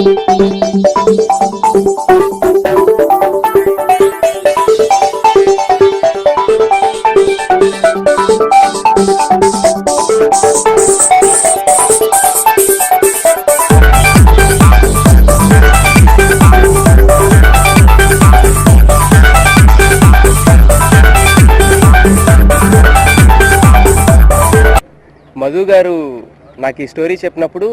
మధు గారు నాకు ఈ స్టోరీ చెప్పినప్పుడు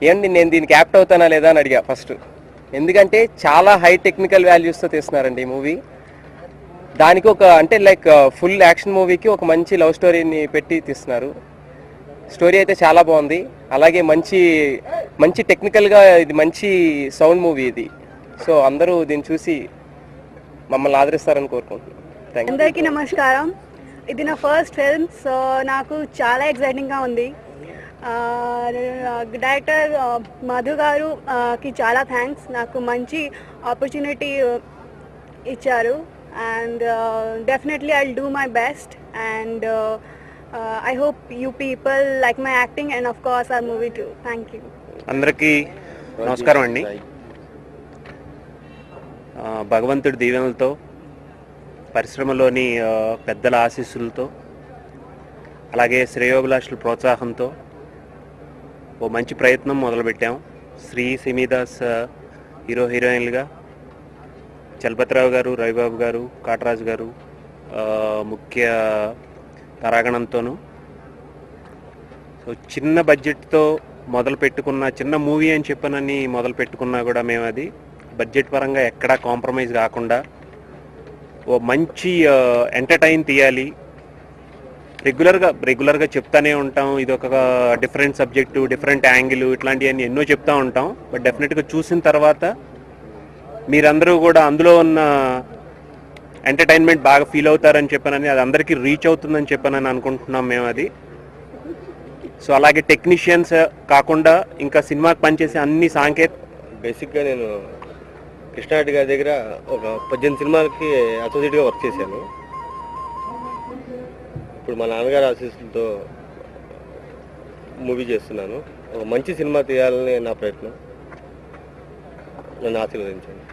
ఏంటి నేను దీనికి యాప్ట్ అవుతానా లేదా అని అడిగా ఫస్ట్. ఎందుకంటే చాలా హై టెక్నికల్ వాల్యూస్తో తీస్తున్నారండి ఈ మూవీ. దానికి ఒక అంటే లైక్ ఫుల్ యాక్షన్ మూవీకి ఒక మంచి లవ్ స్టోరీని పెట్టి తీస్తున్నారు. స్టోరీ అయితే చాలా బాగుంది. అలాగే మంచి మంచి టెక్నికల్గా ఇది మంచి సౌండ్ మూవీ ఇది. సో అందరూ దీన్ని చూసి మమ్మల్ని ఆదరిస్తారని కోరుకుంటున్నాను. అందరికీ నమస్కారం. ఇది నా ఫస్ట్ ఫిల్మ్, సో నాకు చాలా ఎక్సైటింగ్గా ఉంది. డైరెక్టర్ మధు గారు కి చాలా థ్యాంక్స్. నాకు మంచి ఆపర్చునిటీ ఇచ్చారు and definitely I will do my best and I hope you people like my acting and of course our movie too. Thank you. అందరికీ నమస్కారం అండి. భగవంతుడి దీవెనలతో పరిశ్రమలోని పెద్దల ఆశీస్సులతో అలాగే శ్రేయోభిలాషుల ప్రోత్సాహంతో ఓ మంచి ప్రయత్నం మొదలుపెట్టాం. శ్రీ సిమీదాస్ హీరో హీరోయిన్లుగా, చలపతిరావు గారు, రవిబాబు గారు, కాటరాజు గారు ముఖ్య తారాగణంతోనూ. సో చిన్న బడ్జెట్తో మొదలు పెట్టుకున్న చిన్న మూవీ అని చెప్పనని మొదలు పెట్టుకున్నా కూడా మేము అది బడ్జెట్ పరంగా ఎక్కడా కాంప్రమైజ్ కాకుండా ఓ మంచి ఎంటర్టైన్ తీయాలి. రెగ్యులర్గా చెప్తానే ఉంటాం, ఇది ఒక డిఫరెంట్ సబ్జెక్టు, డిఫరెంట్ యాంగిల్, ఇట్లాంటివన్నీ ఎన్నో చెప్తూ ఉంటాం. బట్ డెఫినెట్గా చూసిన తర్వాత మీరందరూ కూడా అందులో ఉన్న ఎంటర్టైన్మెంట్ బాగా ఫీల్ అవుతారని చెప్పనని, అది అందరికీ రీచ్ అవుతుందని చెప్పనని అనుకుంటున్నాం మేము అది. సో అలాగే టెక్నీషియన్స్ కాకుండా ఇంకా సినిమాకి పనిచేసే అన్ని బేసిక్గా నేను కృష్ణారెడ్డి గారి దగ్గర ఒక 18 సినిమాలకి అసోసియేట్గా వర్క్ చేశాను. ఇప్పుడు మా నాన్నగారి ఆశీస్సులతో మూవీ చేస్తున్నాను. ఒక మంచి సినిమా తీయాలని నా ప్రయత్నం. నన్ను ఆశీర్వదించండి.